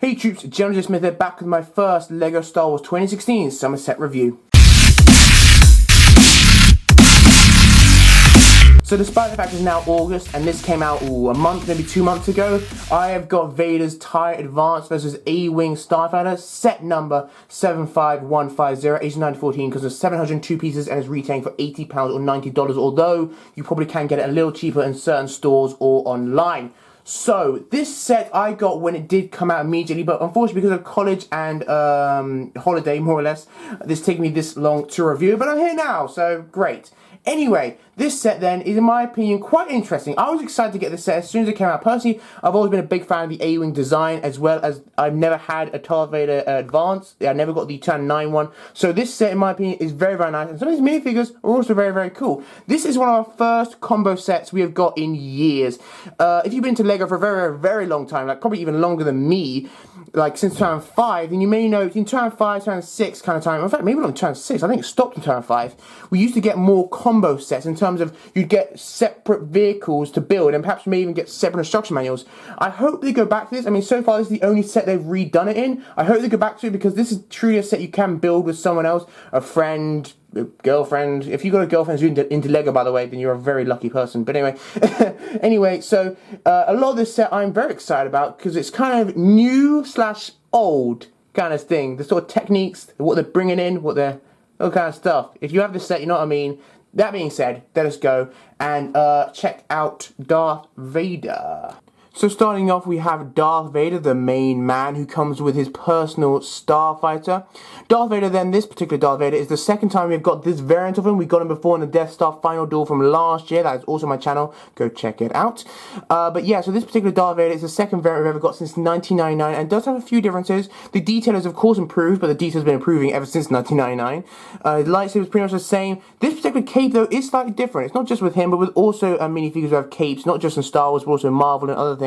Hey troops, GeneralJSmith here, back with my first LEGO Star Wars 2016 Summer Set review. So despite the fact it's now August and this came out a month, maybe 2 months ago, I have got Vader's TIE Advanced versus A-Wing Starfighter, set number 75150, Asian 914, because there's 702 pieces and is retailing for £80 or $90, although you probably can get it a little cheaper in certain stores or online. So, this set I got when it did come out immediately, but unfortunately because of college and holiday, more or less, this taken me this long to review, but I'm here now, so great. Anyway, this set then is, in my opinion, quite interesting. I was excited to get this set as soon as it came out. Personally, I've always been a big fan of the A-Wing design, as well as I've never had a Darth Vader Advance. I never got the Turn 9 one. So this set, in my opinion, is very, very nice. And some of these minifigures are also very, very cool. This is one of our first combo sets we have got in years. If you've been to LEGO for a very, very, very long time, like probably even longer than me, like since Turn 5, then you may know in Turn 5, Turn 6 kind of time, in fact, maybe not in Turn 6, I think it stopped in Turn 5, we used to get more combo sets in terms of you'd get separate vehicles to build and perhaps you may even get separate instruction manuals. I hope they go back to this. I mean, so far this is the only set they've redone it in. I hope they go back to it because this is truly a set you can build with someone else, a friend, a girlfriend. If you've got a girlfriend who's into LEGO, by the way, then you're a very lucky person. But anyway, so a lot of this set I'm very excited about because it's kind of new / old kind of thing. The sort of techniques, what they're bringing in, all kind of stuff. If you have this set, you know what I mean. That being said, let us go and check out Darth Vader. So starting off, we have Darth Vader, the main man, who comes with his personal Starfighter. Darth Vader then, this particular Darth Vader, is the second time we've got this variant of him. We got him before in the Death Star Final Duel from last year. That is also my channel. Go check it out. But yeah, so this particular Darth Vader is the second variant we've ever got since 1999 and does have a few differences. The detail is of course improved, but the detail has been improving ever since 1999. The lightsaber is pretty much the same. This particular cape, though, is slightly different. It's not just with him, but with also minifigures who have capes, not just in Star Wars, but also in Marvel and other things.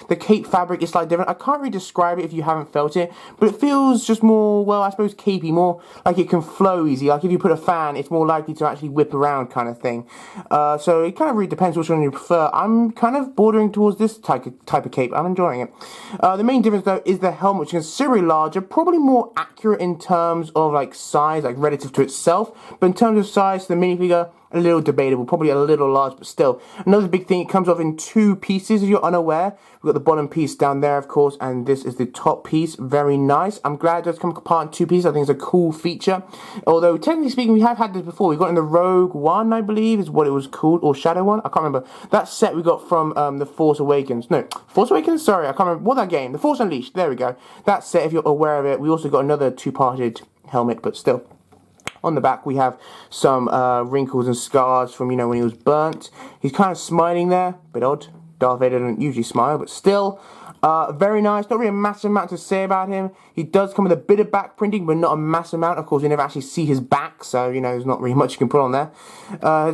The cape fabric is slightly different. I can't really describe it if you haven't felt it, but it feels just more, well, I suppose capey, more like it can flow easy. Like if you put a fan, it's more likely to actually whip around kind of thing. So it kind of really depends which one you prefer. I'm kind of bordering towards this type of cape. I'm enjoying it. The main difference, though, is the helmet, which is considerably larger, probably more accurate in terms of like size, like relative to itself, but in terms of size, the minifigure, a little debatable, probably a little large, but still. Another big thing, it comes off in two pieces if you're unaware. We've got the bottom piece down there, of course, and this is the top piece. Very nice. I'm glad it does come apart in two pieces. I think it's a cool feature. Although, technically speaking, we have had this before. We got in the Rogue One, I believe, is what it was called, or Shadow One. I can't remember. That set we got from The Force Awakens. No, Force Awakens? Sorry, I can't remember. What that game? The Force Unleashed. There we go. That set, if you're aware of it. We also got another two-parted helmet, but still. On the back, we have some wrinkles and scars from, you know, when he was burnt. He's kind of smiling there. Bit odd. Darth Vader doesn't usually smile, but still. Very nice. Not really a massive amount to say about him. He does come with a bit of back printing, but not a massive amount. Of course, you never actually see his back, so, you know, there's not really much you can put on there.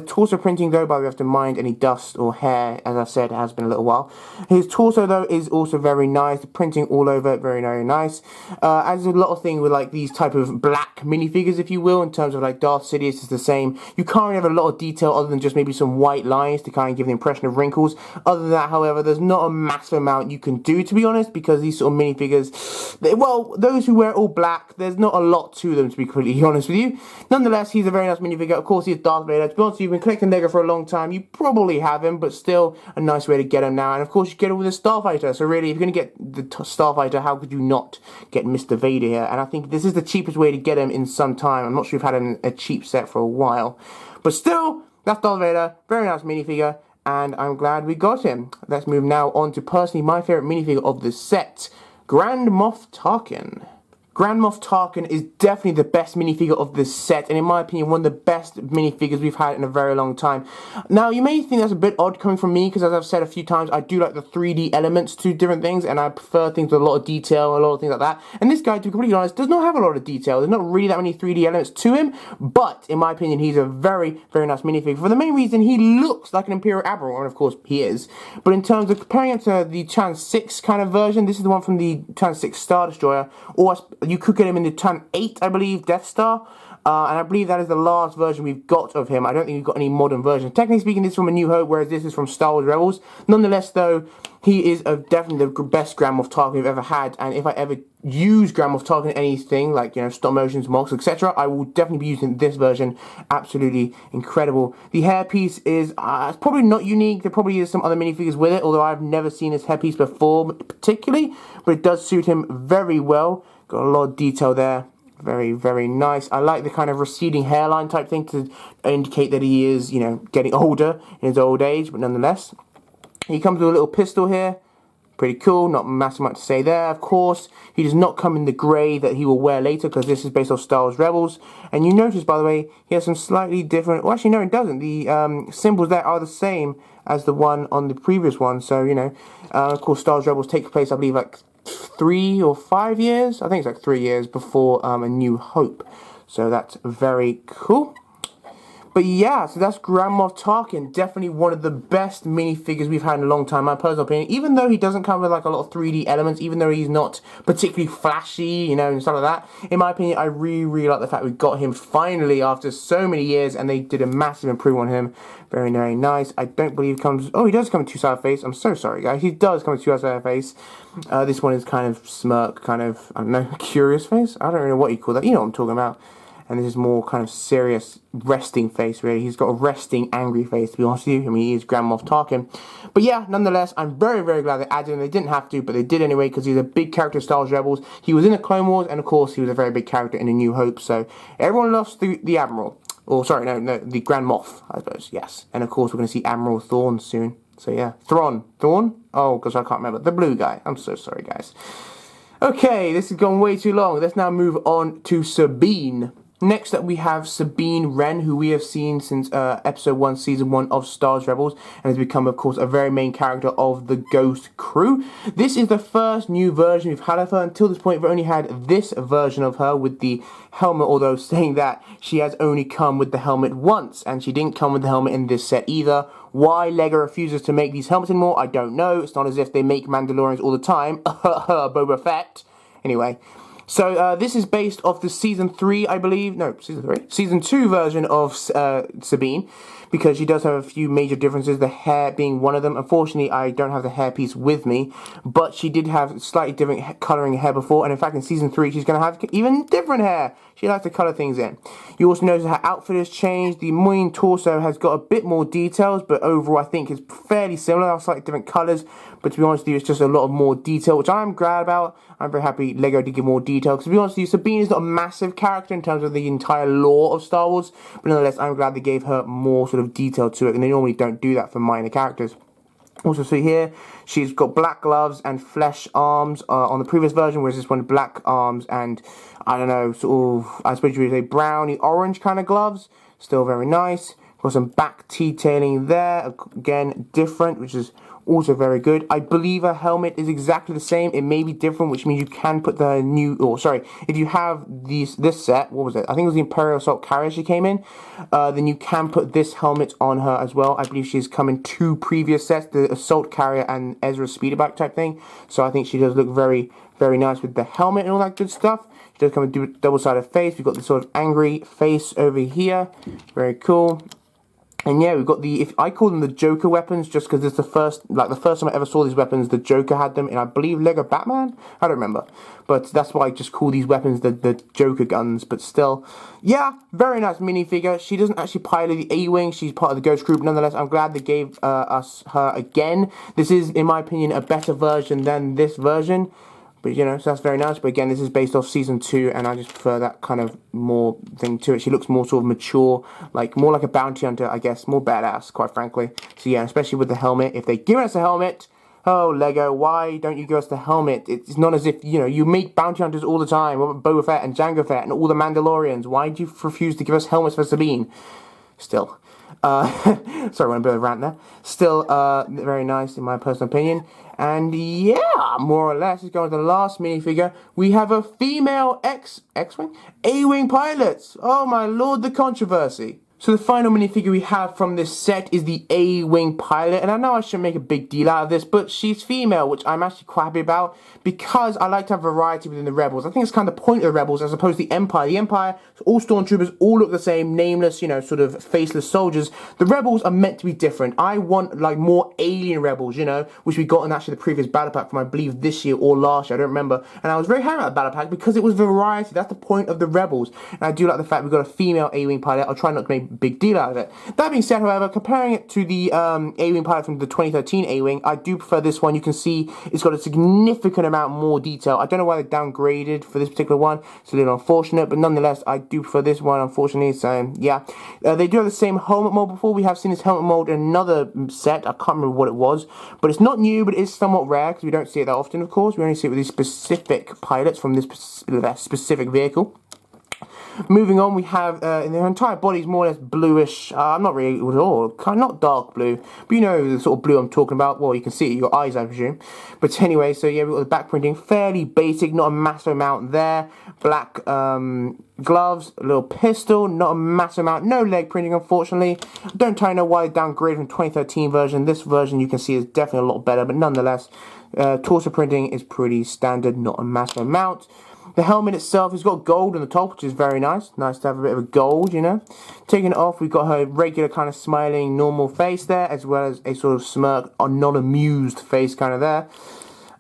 Torso printing, though, but we have to mind any dust or hair. As I said, it has been a little while. His torso, though, is also very nice. The printing all over it, very, very nice. As a lot of things with, like, these type of black minifigures, if you will, in terms of, like, Darth Sidious is the same. You can't really have a lot of detail other than just maybe some white lines to kind of give the impression of wrinkles. Other than that, however, there's not a massive amount you can do, to be honest, because these sort of minifigures, well, those who wear all black, there's not a lot to them, to be completely honest with you. Nonetheless, he's a very nice minifigure. Of course, he's Darth Vader. To be honest with you, you've been collecting LEGO for a long time, you probably have him, but still a nice way to get him now. And of course, you get it with a Starfighter. So really, if you're going to get the Starfighter, how could you not get Mr. Vader here? And I think this is the cheapest way to get him in some time. I'm not sure we've had a cheap set for a while. But still, that's Darth Vader. Very nice minifigure. And I'm glad we got him. Let's move now on to personally my favourite minifigure of the set, Grand Moff Tarkin. Grand Moff Tarkin is definitely the best minifigure of this set, and in my opinion, one of the best minifigures we've had in a very long time. Now, you may think that's a bit odd coming from me, because as I've said a few times, I do like the 3D elements to different things, and I prefer things with a lot of detail, a lot of things like that. And this guy, to be completely honest, does not have a lot of detail. There's not really that many 3D elements to him, but in my opinion, he's a very, very nice minifigure. For the main reason, he looks like an Imperial Admiral, and of course, he is. But in terms of comparing him to the Turn 6 kind of version, this is the one from the Turn 6 Star Destroyer, or you could get him in the Turn 8, I believe, Death Star. And I believe that is the last version we've got of him. I don't think we've got any modern versions. Technically speaking, this is from A New Hope, whereas this is from Star Wars Rebels. Nonetheless, though, He is definitely the best Grand Moff Tarkin we've ever had, and if I ever use Grand Moff Tarkin in anything, like, you know, stop motions, mocks, etc., I will definitely be using this version. Absolutely incredible. The hairpiece is it's probably not unique. There probably is some other minifigures with it, although I've never seen this hairpiece before particularly, but it does suit him very well. Got a lot of detail there. Very, very nice. I like the kind of receding hairline type thing to indicate that he is, you know, getting older in his old age, but nonetheless. He comes with a little pistol here. Pretty cool. Not massive much to say there, of course. He does not come in the grey that he will wear later, because this is based off Star Wars Rebels. And you notice, by the way, he has some slightly different... Well, actually, no, it doesn't. The symbols there are the same as the one on the previous one. So, you know, of course, Star Wars Rebels takes place, I believe, like 3 or 5 years. I think it's like 3 years before A New Hope. So that's very cool. But yeah, so that's Grand Moff Tarkin. Definitely one of the best minifigures we've had in a long time, my personal opinion. Even though he doesn't come with like a lot of 3D elements, even though he's not particularly flashy, you know, and stuff like that. In my opinion, I really, really like the fact we got him finally after so many years, and they did a massive improvement on him. Very, very nice. I don't believe he comes... Oh, he does come in two-sided face. I'm so sorry, guys. He does come in two-sided face. This one is kind of smirk, kind of, I don't know, curious face? I don't really know what you call that. You know what I'm talking about. And this is more kind of serious, resting face, really. He's got a resting, angry face, to be honest with you. I mean, he is Grand Moff Tarkin. But yeah, nonetheless, I'm very, very glad they added him. They didn't have to, but they did anyway, because he's a big character in Star Wars Rebels. He was in the Clone Wars, and of course, he was a very big character in A New Hope. So everyone loves the Admiral. Or, sorry, no, the Grand Moff, I suppose, yes. And of course, we're going to see Admiral Thrawn soon. So yeah, Thrawn? Oh, because I can't remember. The blue guy. I'm so sorry, guys. Okay, this has gone way too long. Let's now move on to Sabine. Next up, we have Sabine Ren, who we have seen since Episode 1, Season 1 of Star Wars Rebels, and has become, of course, a very main character of the Ghost Crew. This is the first new version we've had of her. Until this point, we've only had this version of her with the helmet, although saying that, she has only come with the helmet once, and she didn't come with the helmet in this set either. Why LEGO refuses to make these helmets anymore, I don't know. It's not as if they make Mandalorians all the time. Boba Fett. Anyway. So, this is based off the Season 3, I believe. No, Season 3? Season 2 version of Sabine. Because she does have a few major differences, the hair being one of them. Unfortunately, I don't have the hairpiece with me. But she did have slightly different colouring hair before. And in fact, in Season 3, she's going to have even different hair. She likes to colour things in. You also notice her outfit has changed. The main torso has got a bit more details. But overall, I think it's fairly similar. Slightly different colours. But to be honest with you, it's just a lot of more detail, which I'm glad about. I'm very happy LEGO did give more detail. Because to be honest with you, Sabine is not a massive character in terms of the entire lore of Star Wars. But nonetheless, I'm glad they gave her more sort of detail to it. And they normally don't do that for minor characters. Also, see here, she's got black gloves and flesh arms on the previous version, whereas this one black arms and, I don't know, sort of, I suppose you would say browny orange kind of gloves. Still very nice. Got some back detailing there. Again, different, which is also very good. I believe her helmet is exactly the same. It may be different, which means you can put the new... Oh, sorry. If you have this set, what was it? I think it was the Imperial Assault Carrier she came in. Then you can put this helmet on her as well. I believe she's come in 2 previous sets, the Assault Carrier and Ezra's Speederbike type thing. So I think she does look very, very nice with the helmet and all that good stuff. She does come with a double-sided face. We've got this sort of angry face over here. Very cool. And yeah, we've got the, if I call them the Joker weapons, just because it's the first time I ever saw these weapons, the Joker had them in, I believe, Lego Batman? I don't remember. But that's why I just call these weapons the Joker guns. But still, yeah, very nice minifigure. She doesn't actually pilot the A-Wing. She's part of the Ghost Group. Nonetheless, I'm glad they gave us her again. This is, in my opinion, a better version than this version. But, you know, so that's very nice. But again, this is based off Season 2, and I just prefer that kind of more thing to it. She looks more sort of mature, like more like a bounty hunter, I guess. More badass, quite frankly. So yeah, especially with the helmet. If they give us a helmet, oh, LEGO, why don't you give us the helmet? It's not as if, you know, you make bounty hunters all the time. What about Boba Fett and Jango Fett and all the Mandalorians? Why do you refuse to give us helmets for Sabine? Still. Sorry, I went a bit of a rant there. Still, very nice in my personal opinion. And yeah, more or less, let's go on to the last minifigure. We have a female X-Wing? A-Wing pilots. Oh my lord, the controversy. So the final minifigure we have from this set is the A-Wing pilot, and I know I shouldn't make a big deal out of this, but she's female, which I'm actually quite happy about, because I like to have variety within the Rebels. I think it's kind of the point of the Rebels, as opposed to the Empire. The Empire, all stormtroopers, all look the same, nameless, you know, sort of faceless soldiers. The Rebels are meant to be different. I want, like, more alien Rebels, you know, which we got in actually the previous battle pack from, I believe, this year or last year, I don't remember, and I was very happy about the battle pack, because it was variety. That's the point of the Rebels, and I do like the fact we've got a female A-Wing pilot. I'll try not to make big deal out of it. That being said, however, comparing it to the A-Wing pilot from the 2013 A-Wing, I do prefer this one. You can see it's got a significant amount more detail. I don't know why they downgraded for this particular one. It's a little unfortunate, but nonetheless, I do prefer this one, unfortunately. So, yeah. They do have the same helmet mold before. We have seen this helmet mold in another set. I can't remember what it was, but it's not new, but it is somewhat rare because we don't see it that often, of course. We only see it with these specific pilots from this specific vehicle. Moving on, we have their entire body is more or less bluish. Not really at all, kind of not dark blue, but you know the sort of blue I'm talking about. Well, you can see it, your eyes, I presume. But anyway, so yeah, we've got the back printing, fairly basic, not a massive amount there. Black gloves, a little pistol, not a massive amount. No leg printing, unfortunately. Don't entirely know why they downgraded from 2013 version. This version you can see is definitely a lot better, but nonetheless, torso printing is pretty standard, not a massive amount. The helmet itself has got gold on the top, which is very nice. Nice to have a bit of a gold, you know. Taking it off, we've got her regular kind of smiling, normal face there, as well as a sort of smirk, or non-amused face kind of there.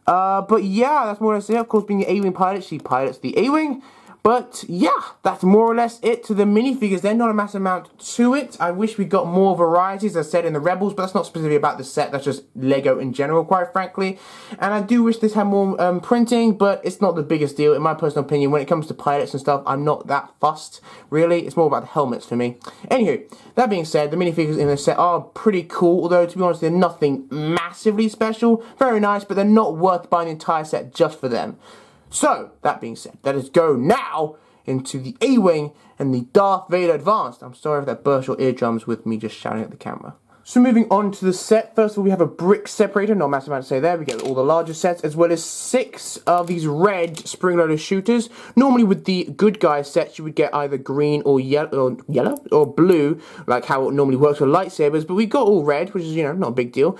But yeah, that's more or less it. Of course, being the A-Wing pilot, she pilots the A-Wing. But yeah, that's more or less it to the minifigures. There's not a massive amount to it. I wish we got more varieties, as I said, in the Rebels, but that's not specifically about the set. That's just Lego in general, quite frankly. And I do wish this had more printing, but it's not the biggest deal. In my personal opinion, when it comes to pilots and stuff, I'm not that fussed, really. It's more about the helmets for me. Anywho, that being said, the minifigures in the set are pretty cool, although, to be honest, they're nothing massively special. Very nice, but they're not worth buying the entire set just for them. So, that being said, let us go now into the A-Wing and the Darth Vader Advanced. I'm sorry if that burst your eardrums with me just shouting at the camera. So moving on to the set, first of all we have a brick separator, not a massive amount to say there, we get all the larger sets, as well as 6 of these red spring-loaded shooters. Normally with the good guy sets you would get either green or yellow or blue, like how it normally works with lightsabers, but we got all red, which is, you know, not a big deal.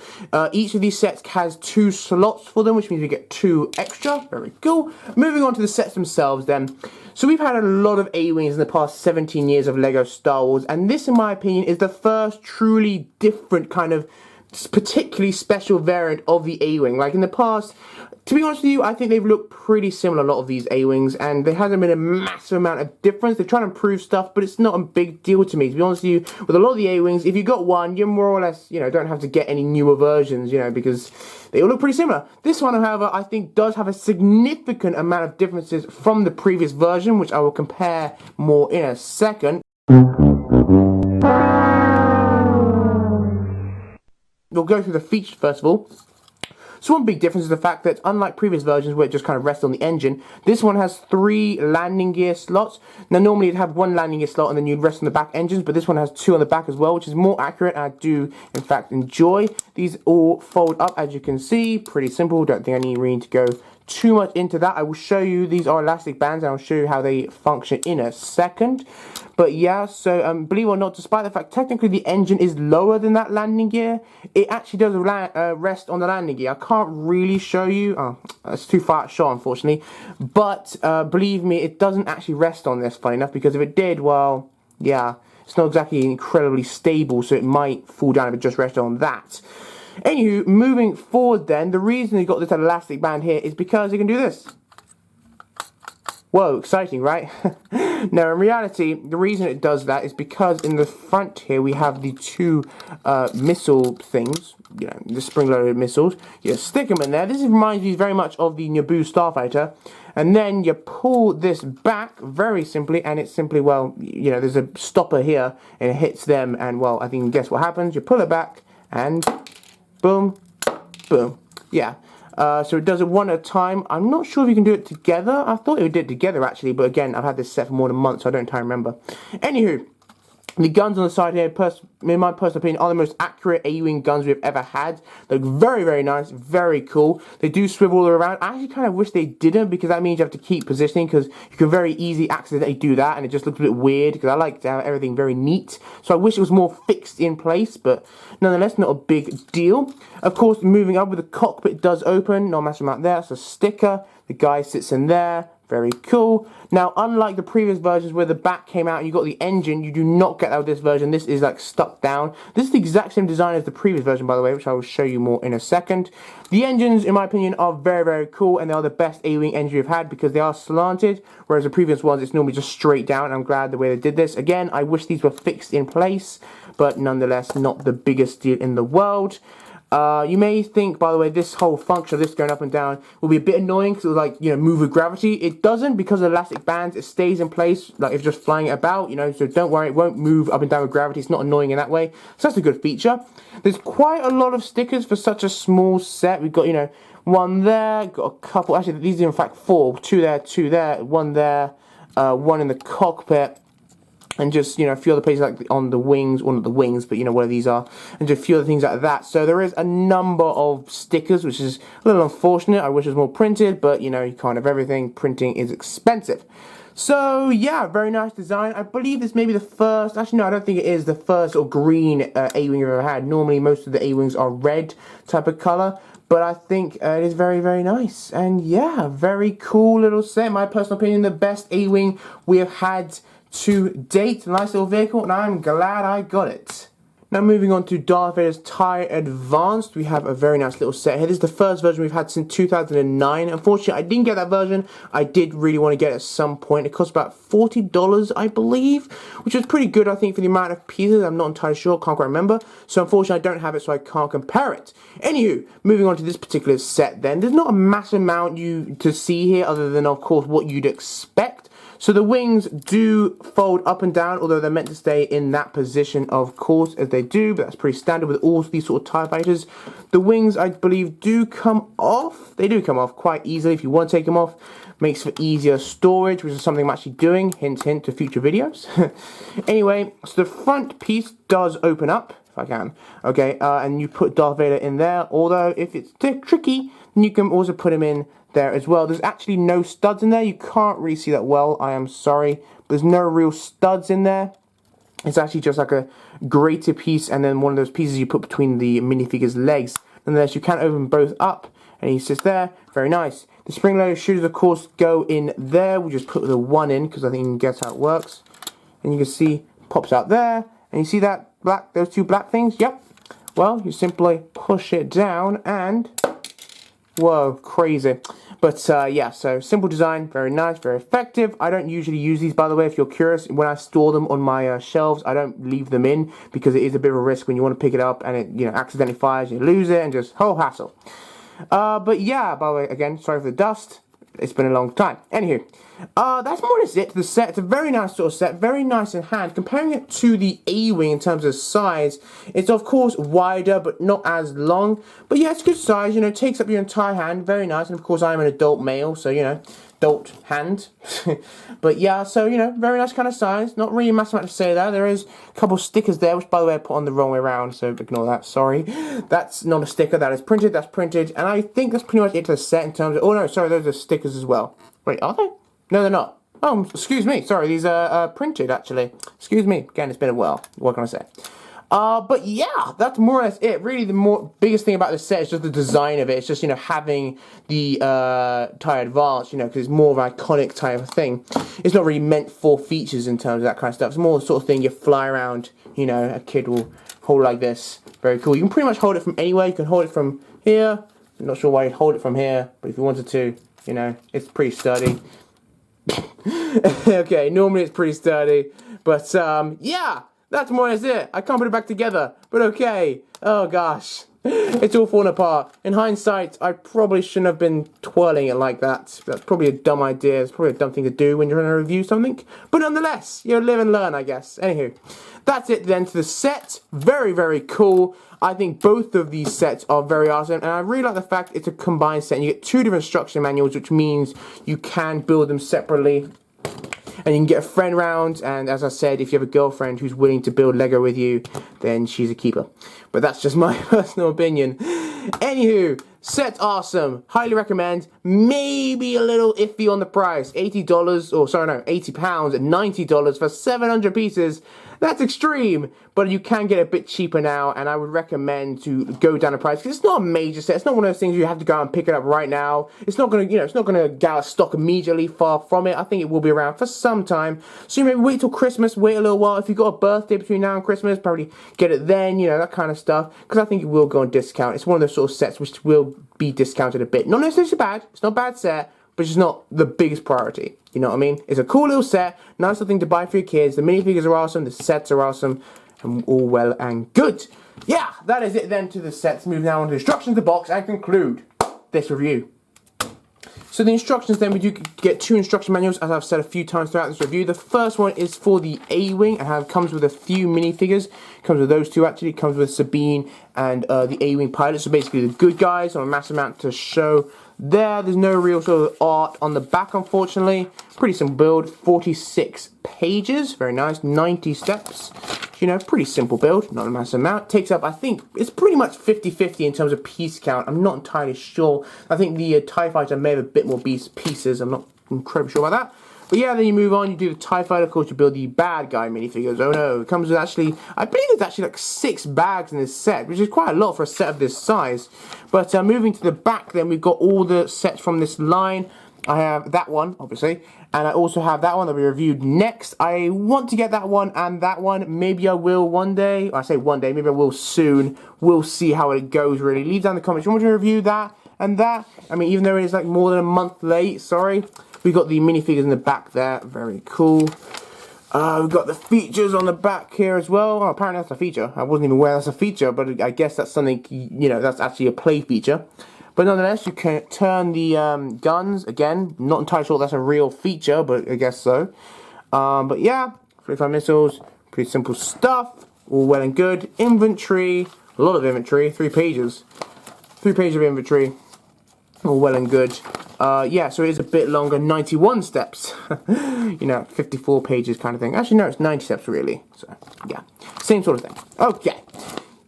Each of these sets has 2 slots for them, which means we get 2 extra, very cool. Moving on to the sets themselves then. So we've had a lot of A-Wings in the past 17 years of LEGO Star Wars, and this, in my opinion, is the first truly different kind of particularly special variant of the A-Wing. Like in the past, to be honest with you, I think they've looked pretty similar, a lot of these A-Wings, and there hasn't been a massive amount of difference. They're trying to improve stuff, but it's not a big deal to me. To be honest with you, with a lot of the A-Wings, if you got one, you more or less, you know, don't have to get any newer versions, you know, because they all look pretty similar. This one, however, I think does have a significant amount of differences from the previous version, which I will compare more in a second. We'll go through the features first of all. So one big difference is the fact that, unlike previous versions where it just kind of rests on the engine, this one has 3 landing gear slots. Now normally you'd have 1 landing gear slot and then you'd rest on the back engines, but this one has 2 on the back as well, which is more accurate, and I do in fact enjoy. These all fold up, as you can see, pretty simple. Don't think I need to go too much into that. I will show you, these are elastic bands, and I'll show you how they function in a second. But yeah, so believe it or not, despite the fact technically the engine is lower than that landing gear, it actually does rest on the landing gear. I can't really show you, oh, it's too far out shot unfortunately, but believe me, it doesn't actually rest on this, funny enough, because if it did, well, yeah, it's not exactly incredibly stable, so it might fall down if it just rested on that. Anywho, moving forward then, the reason you got this elastic band here is because you can do this. Whoa, exciting, right? Now, in reality, the reason it does that is because in the front here we have the 2 missile things, you know, the spring-loaded missiles. You stick them in there. This reminds me very much of the Naboo Starfighter. And then you pull this back very simply, and it's simply, well, you know, there's a stopper here, and it hits them, and, well, I think, guess what happens? You pull it back, and boom, boom. Yeah. So it does it one at a time. I'm not sure if you can do it together. I thought it did it together actually, but again, I've had this set for more than a month, so I don't entirely remember. Anywho, The guns on the side here, in my personal opinion, are the most accurate A-Wing guns we've ever had. They look very, very nice, very cool. They do swivel all around. I actually kind of wish they didn't, because that means you have to keep positioning, because you can very easily accidentally do that, and it just looks a bit weird, because I like to have everything very neat. So I wish it was more fixed in place, but nonetheless, not a big deal. Of course, moving up with the cockpit does open. No massive amount there. It's a sticker. The guy sits in there. Very cool. Now, unlike the previous versions where the back came out and you got the engine, you do not get that with this version. This is like stuck down. This is the exact same design as the previous version, by the way, which I will show you more in a second. The engines, in my opinion, are very, very cool, and they are the best A-Wing engine we've had because they are slanted, whereas the previous ones, it's normally just straight down, and I'm glad the way they did this. Again, I wish these were fixed in place, but nonetheless, not the biggest deal in the world. You may think, by the way, this whole function of this going up and down will be a bit annoying because it will, like, you know, move with gravity. It doesn't, because of elastic bands. It stays in place, like if you're just flying it about, you know, so don't worry, it won't move up and down with gravity. It's not annoying in that way. So that's a good feature. There's quite a lot of stickers for such a small set. We've got, you know, one there, got a couple, actually these are in fact 4, 2 there, one there, one in the cockpit. And just, you know, a few other places like on the wings, well not the wings, but you know where these are, and just a few other things like that. So there is a number of stickers, which is a little unfortunate. I wish it was more printed, but you know, you can't have everything. Printing is expensive. So yeah, very nice design. I believe this may be the first, actually no, I don't think it is the first sort of green A-Wing you've ever had. Normally most of the A-Wings are red type of colour. But I think it is very, very nice. And yeah, very cool little set. In my personal opinion, the best A-Wing we have had to date. Nice little vehicle, and I'm glad I got it. Now moving on to Darth Vader's TIE Advanced, we have a very nice little set here. This is the first version we've had since 2009. Unfortunately, I didn't get that version. I did really want to get it at some point. It cost about $40, I believe, which was pretty good, I think, for the amount of pieces. I'm not entirely sure, can't quite remember. So unfortunately, I don't have it, so I can't compare it. Anywho, moving on to this particular set then. There's not a massive amount to see here, other than, of course, what you'd expect. So the wings do fold up and down, although they're meant to stay in that position, of course, as they do, but that's pretty standard with all these sort of TIE fighters. The wings, I believe, do come off. They do come off quite easily if you want to take them off. Makes for easier storage, which is something I'm actually doing. Hint, hint to future videos. Anyway, so the front piece does open up, if I can. Okay, and you put Darth Vader in there, although if it's tricky, then you can also put him in there as well. There's actually no studs in there. You can't really see that well, I am sorry. There's no real studs in there. It's actually just like a grated piece and then one of those pieces you put between the minifigure's legs. Nonetheless, you can open both up and he sits there. Very nice. The spring-loaded shooters, of course, go in there. We just put the one in because I think you can guess how it works. And you can see, pops out there. And you see that black, those two black things? Yep. Well, you simply push it down and whoa, crazy. But yeah, so simple design, very nice, very effective. I don't usually use these, by the way, if you're curious. When I store them on my shelves, I don't leave them in because it is a bit of a risk when you want to pick it up and it, you know, accidentally fires, you lose it, and just whole hassle. But yeah, by the way, again, sorry for the dust. It's been a long time. Anywho, that's more or less it to the set. It's a very nice sort of set, very nice in hand. Comparing it to the A-Wing in terms of size, it's of course wider, but not as long. But yeah, it's good size, you know, takes up your entire hand, very nice. And of course, I'm an adult male, so, you know, adult hand. But yeah, so, you know, very nice kind of size. Not really massive amount to say there. There is a couple stickers there, which, by the way, I put on the wrong way around, so ignore that, sorry. That's not a sticker, that is printed, that's printed. And I think that's pretty much it to the set in terms of, oh no, sorry, those are stickers as well. Wait, are they? No, they're not. Oh, excuse me, sorry, these are printed, actually. Excuse me, again, it's been a while. What can I say? But yeah, that's more or less it. Really, the biggest thing about this set is just the design of it. It's just, you know, having the TIE Advanced, you know, because it's more of an iconic type of thing. It's not really meant for features in terms of that kind of stuff. It's more the sort of thing you fly around, you know, a kid will hold like this. Very cool. You can pretty much hold it from anywhere. You can hold it from here. I'm not sure why you'd hold it from here, but if you wanted to, you know, it's pretty sturdy. Okay, normally it's pretty sturdy, but yeah, that's more or less it. I can't put it back together, but okay. Oh gosh, it's all falling apart. In hindsight, I probably shouldn't have been twirling it like that. That's probably a dumb idea. It's probably a dumb thing to do when you're going to review something, but nonetheless, you live and learn, I guess. Anywho, that's it then to the set. Very, very cool. I think both of these sets are very awesome, and I really like the fact it's a combined set. And you get two different instruction manuals, which means you can build them separately. And you can get a friend round, and as I said, if you have a girlfriend who's willing to build Lego with you, then she's a keeper. But that's just my personal opinion. Anywho, set's awesome. Highly recommend. Maybe a little iffy on the price. $80, or sorry, no, £80 at $90 for 700 pieces. That's extreme, but you can get a bit cheaper now, and I would recommend to go down the price, because it's not a major set. It's not one of those things you have to go out and pick it up right now. It's not gonna, it's not gonna get out of stock immediately. Far from it. I think it will be around for some time. So you maybe wait till Christmas, wait a little while. If you've got a birthday between now and Christmas, probably get it then. That kind of stuff, because I think it will go on discount. It's one of those sort of sets which will be discounted a bit. Not necessarily bad. It's not a bad set, but it's just not the biggest priority. You know what I mean? It's a cool little set, nice little thing to buy for your kids. The minifigures are awesome, the sets are awesome, and all well and good. Yeah, that is it then to the sets. Move now on to the instructions of the box and conclude this review. So the instructions then, we do get 2 instruction manuals, as I've said a few times throughout this review. The first one is for the A-Wing, and comes with a few minifigures. Comes with those 2 actually. It comes with Sabine and the A-Wing pilot. So basically the good guys on a massive amount to show there. There's no real sort of art on the back, unfortunately. Pretty simple build. 46 pages. Very nice. 90 steps. Pretty simple build. Not a massive amount. Takes up, I think, it's pretty much 50-50 in terms of piece count. I'm not entirely sure. I think the TIE Fighter may have a bit more pieces. I'm not incredibly sure about that. But yeah, then you move on, you do the TIE Fighter, of course, you build the bad guy minifigures. Oh no, it comes with actually, I believe there's actually like 6 bags in this set, which is quite a lot for a set of this size. But moving to the back then, we've got all the sets from this line. I have that one, obviously, and I also have that one that we reviewed next. I want to get that one and that one. Maybe I will one day. I say one day, maybe I will soon. We'll see how it goes, really. Leave down in the comments. You want me to review that and that? I mean, even though it is like more than a month late, sorry. We've got the minifigures in the back there. Very cool. We've got the features on the back here as well. Oh, apparently that's a feature. I wasn't even aware that's a feature, but I guess that's something, that's actually a play feature. But nonetheless, you can turn the guns. Again, not entirely sure that's a real feature, but I guess so. But yeah, 45 missiles. Pretty simple stuff. All well and good. Inventory. A lot of inventory. 3 pages. 3 pages of inventory. All well and good. Yeah, so it is a bit longer, 91 steps. 54 pages kind of thing. Actually, no, it's 90 steps really. So, yeah, same sort of thing. Okay.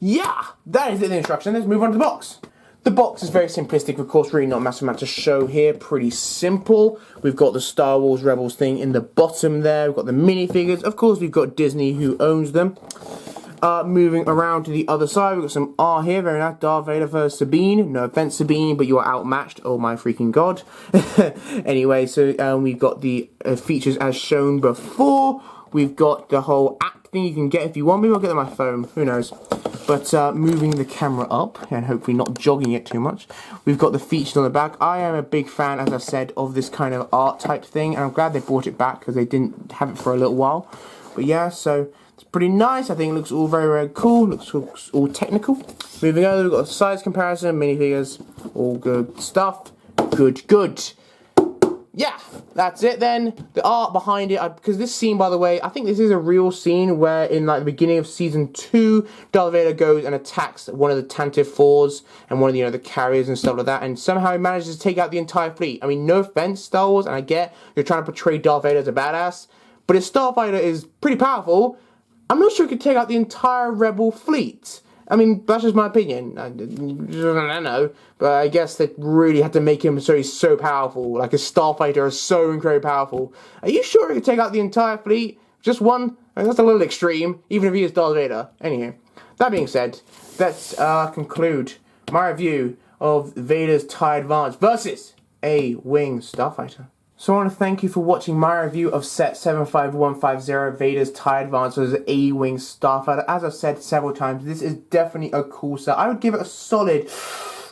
Yeah, that is it, the instruction. Let's move on to the box. The box is very simplistic, of course, really not a massive amount to show here. Pretty simple. We've got the Star Wars Rebels thing in the bottom there. We've got the minifigures. Of course, we've got Disney, who owns them. Moving around to the other side, we've got some art here, very nice. Darth Vader versus Sabine. No offense, Sabine, but you are outmatched. Oh my freaking god. Anyway, so we've got the features as shown before. We've got the whole app thing you can get if you want. Maybe I'll get it on my phone, who knows. But moving the camera up, and hopefully not jogging it too much, we've got the features on the back. I am a big fan, as I said, of this kind of art type thing, and I'm glad they brought it back, because they didn't have it for a little while. But yeah, so it's pretty nice. I think it looks all very, very cool. Looks all technical. Moving on, we've got a size comparison, minifigures, all good stuff. Good. Yeah, that's it then. The art behind it, because this scene, by the way, I think this is a real scene where in like the beginning of season 2, Darth Vader goes and attacks one of the Tantive 4s and one of the carriers and stuff like that, and somehow he manages to take out the entire fleet. I mean, no offense, Star Wars, and I get you're trying to portray Darth Vader as a badass, but if Starfighter is pretty powerful, I'm not sure he could take out the entire Rebel fleet. I mean, that's just my opinion. I don't know, but I guess they really had to make him so he's so powerful. Like a Starfighter is so incredibly powerful. Are you sure he could take out the entire fleet? Just one? I mean, that's a little extreme, even if he is Darth Vader. Anyway, that being said, let's conclude my review of Vader's TIE Advance versus A-Wing Starfighter. So I want to thank you for watching my review of set 75150, Vader's TIE Advance versus A-Wing Starfighter. As I've said several times, this is definitely a cool set. I would give it a solid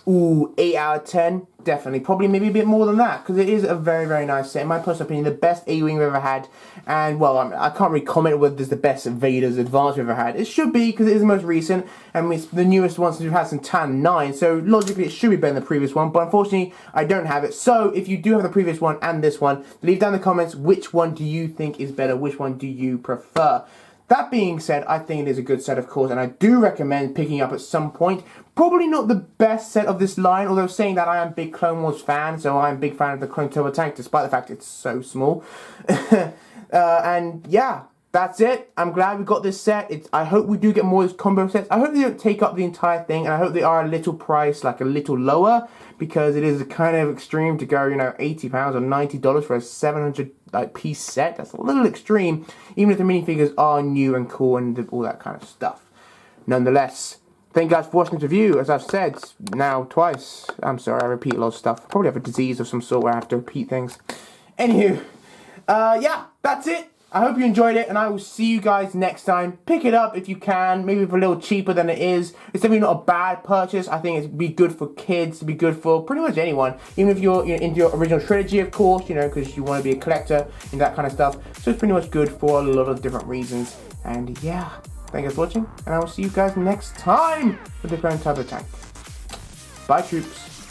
8 out of 10. Definitely. Probably maybe a bit more than that, because it is a very, very nice set. In my personal opinion, the best A-Wing we've ever had. And, well, I can't really comment whether this is the best Vader's Advance we've ever had. It should be, because it is the most recent, and it's the newest one since we've had since TAN 9, so logically it should be better than the previous one, but unfortunately, I don't have it. So, if you do have the previous one and this one, leave down in the comments which one do you think is better, which one do you prefer. That being said, I think it is a good set, of course, and I do recommend picking up at some point. Probably not the best set of this line, although saying that, I am a big Clone Wars fan, so I'm a big fan of the Clone Turbo Tank, despite the fact it's so small. And yeah, that's it. I'm glad we got this set. I hope we do get more of these combo sets. I hope they don't take up the entire thing, and I hope they are a little priced, like a little lower, because it is kind of extreme to go, you know, £80 or $90 for a 700 piece set. That's a little extreme, even if the minifigures are new and cool and all that kind of stuff. Nonetheless, thank you guys for watching this review. As I've said now twice, I'm sorry, I repeat a lot of stuff. Probably have a disease of some sort where I have to repeat things. Anywho, yeah, that's it. I hope you enjoyed it, and I will see you guys next time. Pick it up if you can, maybe for a little cheaper than it is. It's definitely not a bad purchase. I think it'd be good for kids, it'd be good for pretty much anyone. Even if you're, into your original trilogy, of course, because you want to be a collector and that kind of stuff. So it's pretty much good for a lot of different reasons. And yeah, thank you guys for watching, and I will see you guys next time with a different type of tank. Bye, troops.